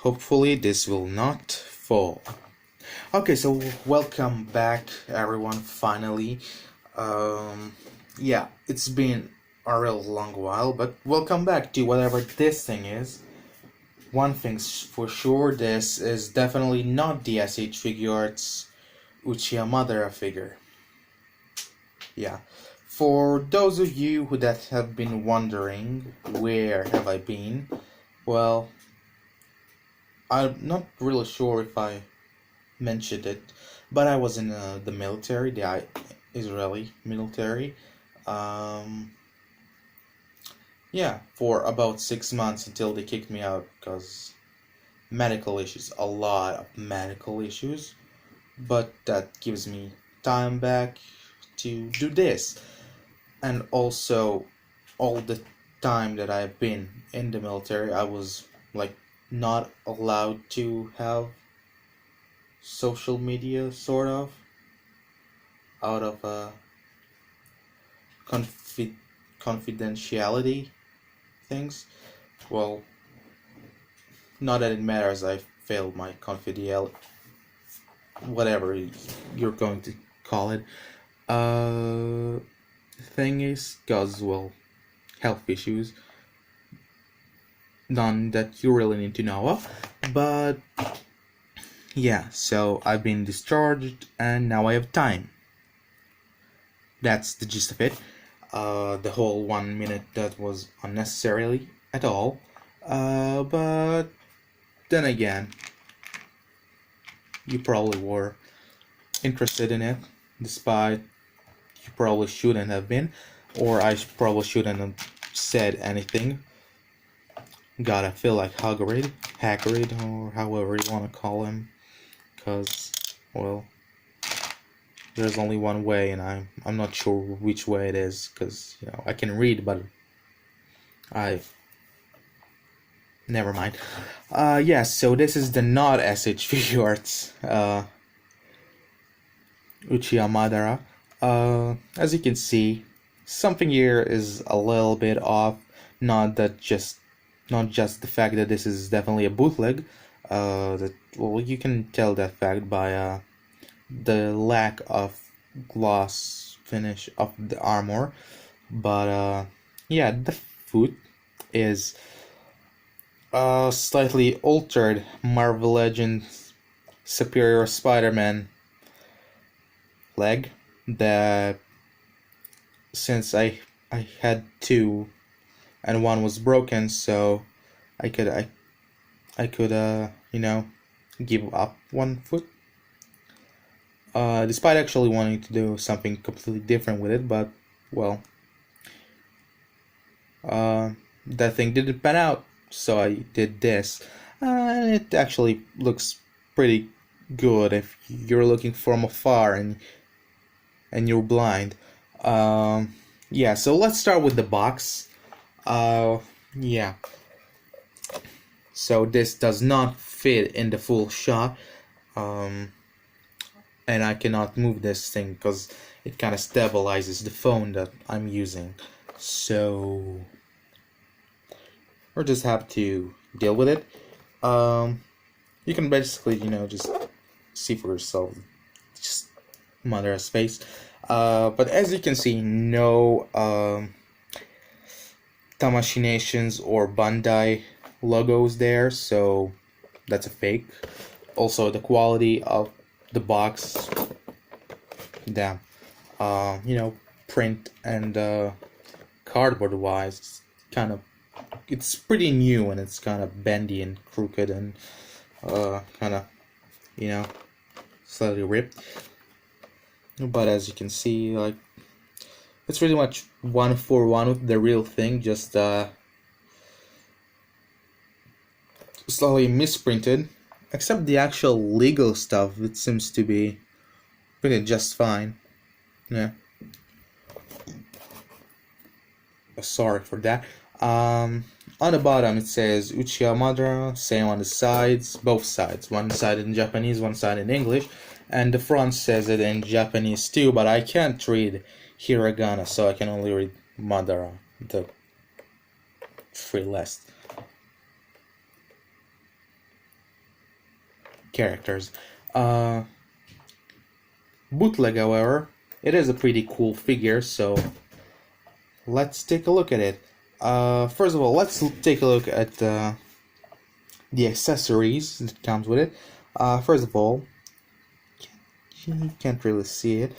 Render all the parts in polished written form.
Hopefully this will not fall. Okay, so welcome back everyone, finally. Yeah, it's been a real long while, but welcome back to whatever this thing is. One thing's for sure, this is definitely not the s.h.figuarts uchiha madara figure. Yeah, for those of you who that have been wondering where have I been, well, I'm not really sure if I mentioned it, but I was in the military, the Israeli military. Um, yeah, for about 6 months until they kicked me out because medical issues, a lot of medical issues. But that gives me time back to do this, and also all the time that I've been in the military, I was like not allowed to have social media, sort of, out of confidentiality things. Well, not that it matters, I failed my confidential, whatever you're going to call it, thing is, cause, well, health issues, none that you really need to know of, but yeah, so I've been discharged and now I have time. That's the gist of it. The whole 1 minute that was unnecessarily at all. But then again, you probably were interested in it, despite you probably shouldn't have been, or I probably shouldn't have said anything. Gotta feel like Hagrid, or however you want to call him, because, well, there's only one way, and I'm not sure which way it is, because, you know, I can read, but never mind. Yeah, so this is the not s.h.figuarts uchiha madara. As you can see, something here is a little bit off. Not just the fact that this is definitely a bootleg. Well, you can tell that fact by the lack of gloss finish of the armor, but yeah, the foot is slightly altered Marvel Legends Superior Spider-Man leg that, since I had two and one was broken, so I could you know, give up one foot, despite actually wanting to do something completely different with it, but, well, that thing didn't pan out, so I did this, and it actually looks pretty good if you're looking from afar and you're blind. Yeah, so let's start with the box. Yeah, so this does not fit in the full shot, and I cannot move this thing because it kind of stabilizes the phone that I'm using, so we'll just have to deal with it. You can basically, you know, just see for yourself, just Madara's face. But as you can see, no Tamashii Nations or Bandai logos there, so that's a fake. Also, the quality of the box, damn, you know, print and cardboard wise, it's pretty new, and it's kind of bendy and crooked and kind of, you know, slightly ripped. But as you can see, like, it's pretty much 1-for-1 with the real thing, just slightly misprinted, except the actual legal stuff, it seems to be pretty just fine. Yeah, sorry for that. On the bottom it says Uchiha Madara, same on the sides, both sides, one side in Japanese, one side in English, and the front says it in Japanese too, but I can't read hiragana, so I can only read Madara, the free list. characters. Bootleg, however, it is a pretty cool figure, so let's take a look at it. First of all, let's take a look at the accessories that comes with it. First of all, you can't really see it.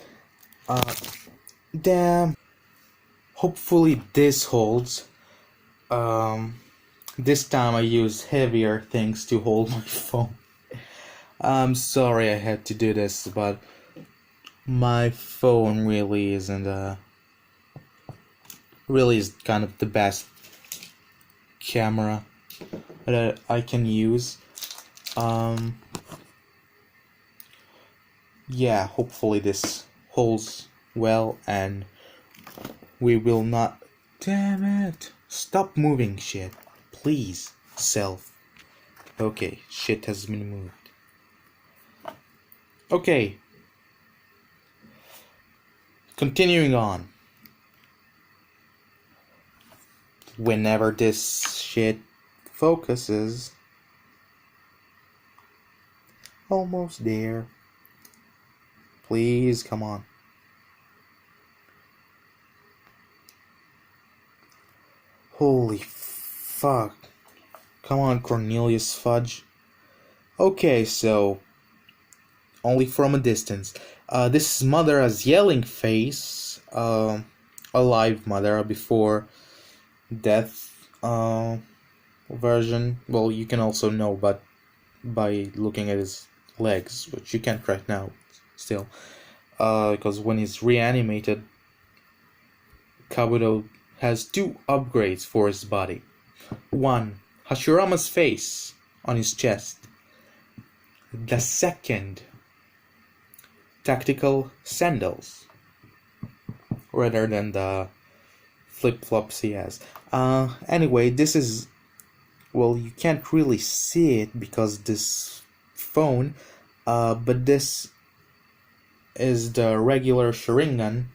Damn. Hopefully this holds. This time I used heavier things to hold my phone. I'm sorry I had to do this, but my phone really isn't really is kind of the best camera that I can use. Yeah, hopefully this holds well and we will not. Damn it! Stop moving shit, please, self. Okay, shit has been moved. Okay, continuing on. Whenever this shit focuses, almost there. Please, come on. Holy fuck. Come on, Cornelius Fudge. Okay, so only from a distance. This is Madara's yelling face. A live Madara before death version. Well, you can also know, but by looking at his legs, which you can't right now still, because when he's reanimated, Kabuto has 2 upgrades for his body. 1, Hashirama's face on his chest. The second, tactical sandals, rather than the flip-flops he has. Anyway, this is, well, you can't really see it because this phone, but this is the regular Sharingan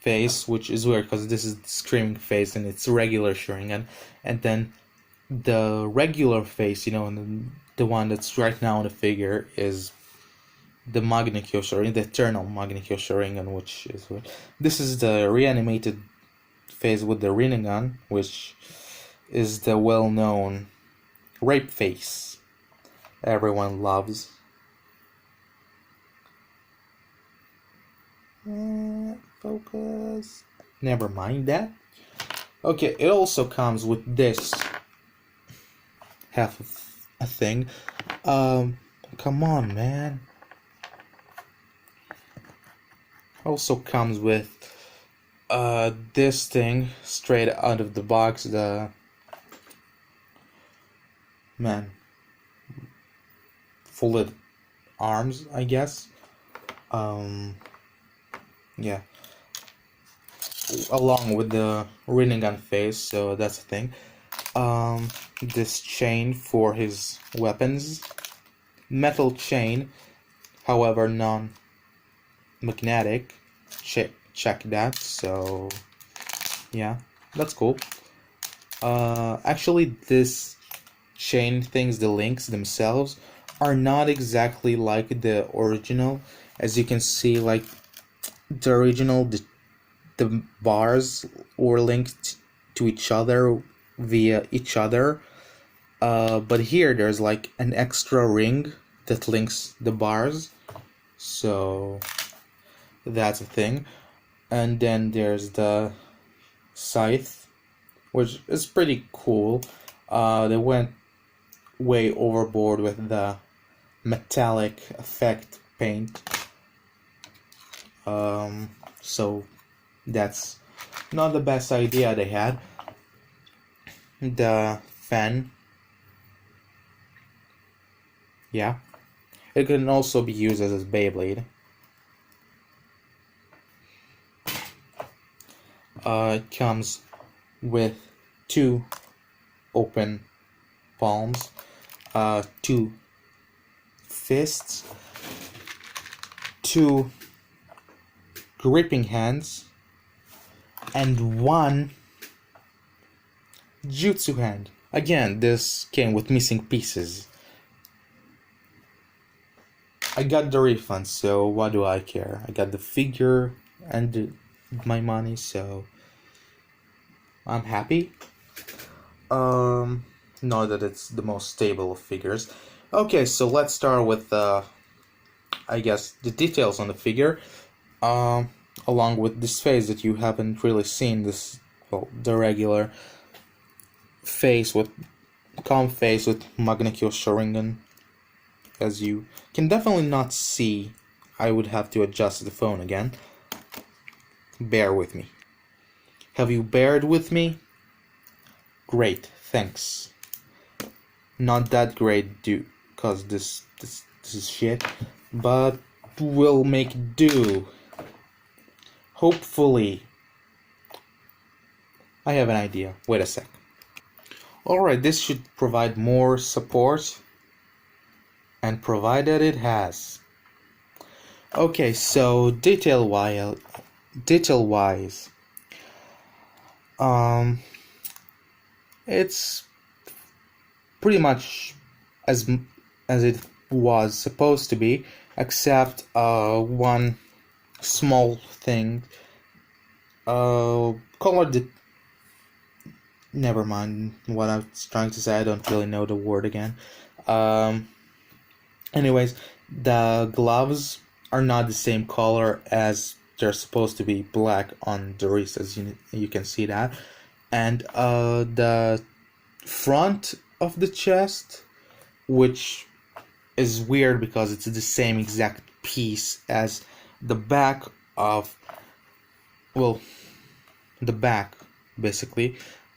face, which is weird because this is the screaming face and it's regular Sharingan, and then the regular face, you know, and the one that's right now on the figure is the Magnikyo Sharingan, the eternal Magnikyo Sharingan, which is weird. This is the reanimated face with the Rinnegan, which is the well-known rape face everyone loves. Focus. Never mind that. Okay, it also comes with this half of a thing. Come on, man. Also comes with this thing straight out of the box. The man folded arms, I guess. Yeah, along with the Rinnegan face, so that's the thing. This chain for his weapons, metal chain, however non-magnetic. Check that. So yeah, that's cool. Actually, this chain things, the links themselves, are not exactly like the original. As you can see, like the original, the bars were linked to each other via each other, but here there's like an extra ring that links the bars, so that's a thing. And then there's the scythe, which is pretty cool. They went way overboard with the metallic effect paint. So that's not the best idea they had. The fan, yeah, it can also be used as a Beyblade. It comes with 2 open palms, 2 fists, 2 gripping hands, and 1 jutsu hand. Again, this came with missing pieces. I got the refund, so what do I care? I got the figure and my money, so I'm happy. Know that it's the most stable of figures. Okay, so let's start with I guess the details on the figure. Along with this face that you haven't really seen, this, well, the regular face with calm face with Magnacure Sharingan. As you can definitely not see, I would have to adjust the phone again. Bear with me. Have you bared with me? Great, thanks. Not that great, dude, cause this is shit, but we'll make do. Hopefully. I have an idea. Wait a sec. Alright, this should provide more support, and provided it has. Okay, so detail-wise, it's pretty much as it was supposed to be, except one small thing. Never mind what I was trying to say. I don't really know the word again. Anyways, the gloves are not the same color as they're supposed to be, black on the wrist, as you can see that. And the front of the chest, which is weird because it's the same exact piece as the back of, well, the back basically,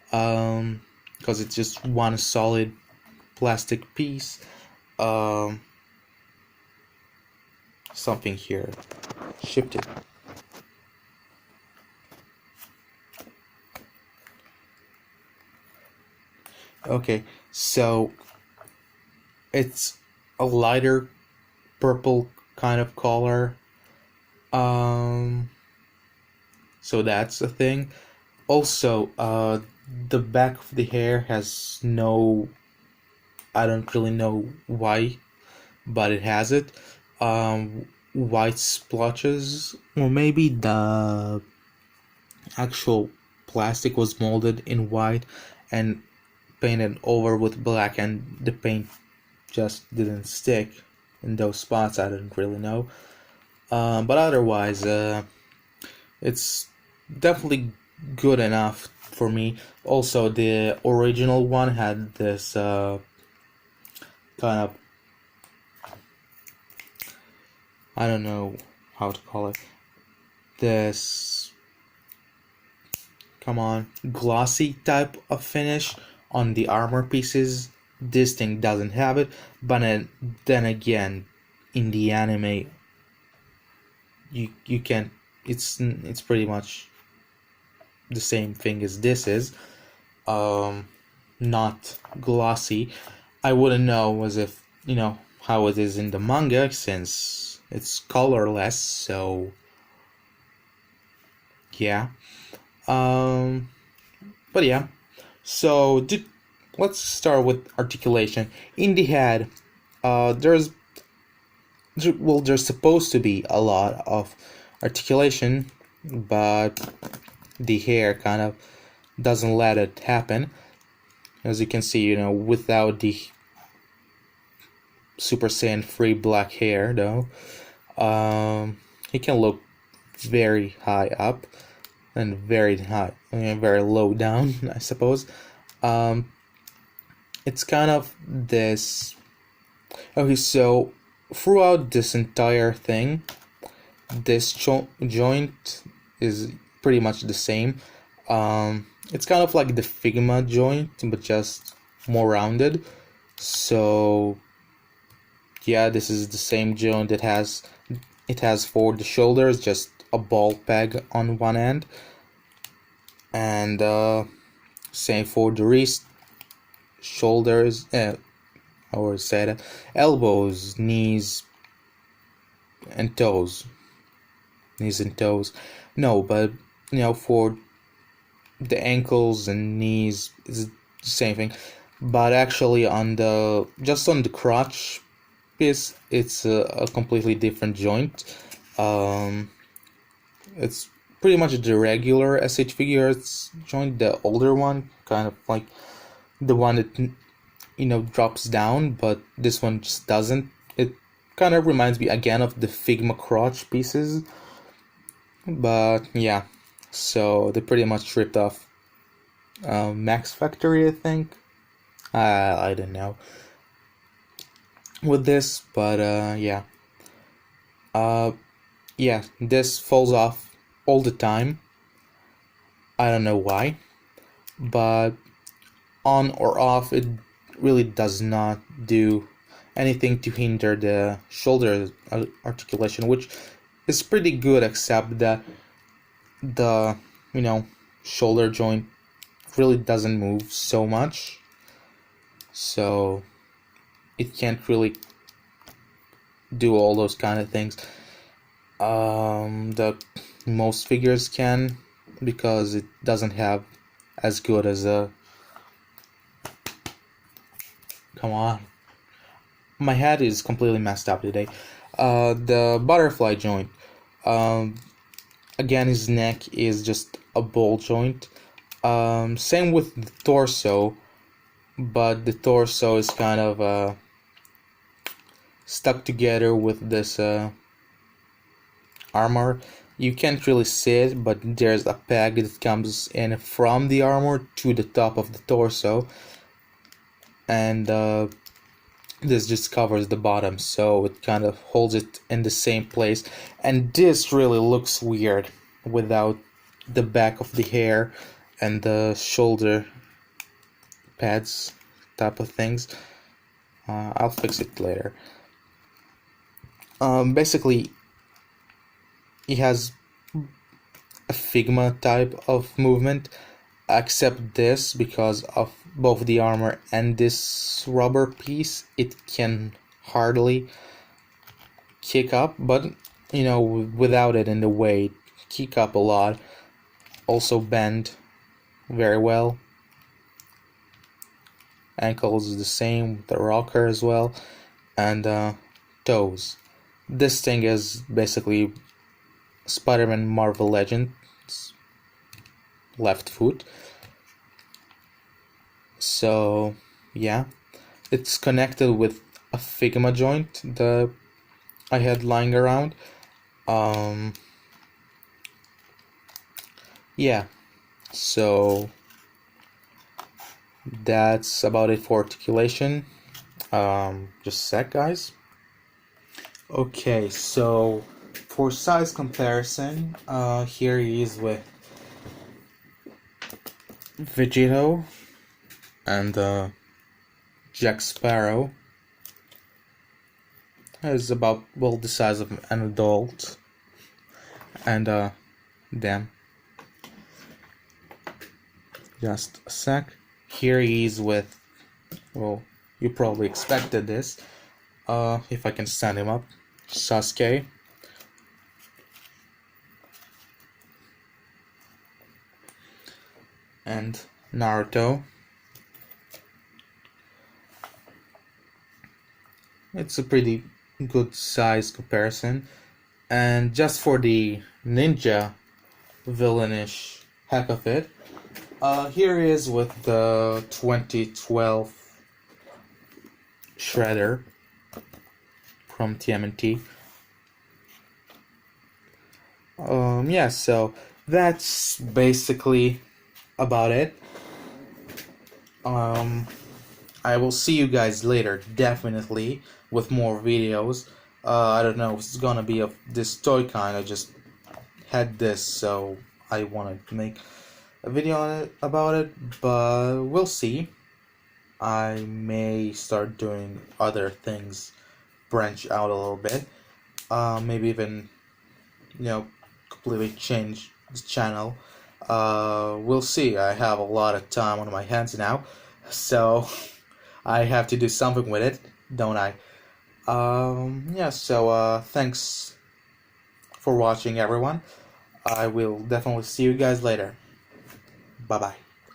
because it's just one solid plastic piece. Something here shifted. Okay, so it's a lighter purple kind of color. So that's a thing. Also, the back of the hair has no, I don't really know why, but it has it. White splotches, or maybe the actual plastic was molded in white and painted over with black, and the paint just didn't stick in those spots. I don't really know, but otherwise it's definitely good enough for me. Also, the original one had this kind of, I don't know how to call it, this, come on, glossy type of finish on the armor pieces. This thing doesn't have it, but then again, in the anime, you can, it's pretty much the same thing as this is, not glossy. I wouldn't know as if, how it is in the manga, since it's colorless, so yeah. But yeah, so let's start with articulation. In the head, there's supposed to be a lot of articulation, but the hair kind of doesn't let it happen. As you can see, without the Super Saiyan 3 black hair, though, he can look very high up and very low down, I suppose. It's kind of this. Okay, so throughout this entire thing, this joint is pretty much the same. It's kind of like the Figma joint, but just more rounded. So yeah, this is the same joint it has for the shoulders, just a ball peg on one end, and same for the wrist, shoulders, or say that, elbows, knees and toes. No, but for the ankles and knees, it's the same thing. but actually on the crotch piece, it's a completely different joint. It's pretty much the regular s.h.figuarts joint, the older one, kind of like the one that drops down, but this one just doesn't. It kind of reminds me again of the Figma crotch pieces, but yeah, so they pretty much ripped off Max Factory, I think. I don't know with this, but yeah. Yeah, this falls off all the time. I don't know why, but on or off, it really does not do anything to hinder the shoulder articulation, which is pretty good, except that the shoulder joint really doesn't move so much, so it can't really do all those kind of things that most figures can, because it doesn't have as good as a come on, my head is completely messed up today. The butterfly joint, again, his neck is just a ball joint. Same with the torso, but the torso is kind of stuck together with this armor. You can't really see it, but there's a peg that comes in from the armor to the top of the torso, and this just covers the bottom, so it kind of holds it in the same place. And this really looks weird without the back of the hair and the shoulder pads type of things. I'll fix it later. Basically, he has a Figma type of movement, except this, because of both the armor and this rubber piece, it can hardly kick up, but without it in the way, kick up a lot. Also bend very well. Ankles is the same, the rocker as well, and toes. This thing is basically Spider-Man Marvel Legends left foot. So yeah, it's connected with a Figma joint that I had lying around. Yeah, so that's about it for articulation. Just a sec, guys. Okay, so for size comparison, here he is with Vegito and Jack Sparrow. Is about the size of an adult, and damn, just a sec. Here he is with, well, you probably expected this. If I can stand him up, Sasuke. And Naruto. It's a pretty good size comparison. And just for the ninja villainish heck of it, here he is with the 2012 Shredder from TMNT. Yeah, so that's basically about it. I will see you guys later, definitely, with more videos. I don't know if it's gonna be of this toy kind. I just had this, so I wanted to make a video on it, about it, but we'll see. I may start doing other things, branch out a little bit, maybe even, completely change the channel. We'll see. I have a lot of time on my hands now, so I have to do something with it, don't I? Yeah, so thanks for watching, everyone. I will definitely see you guys later. Bye bye.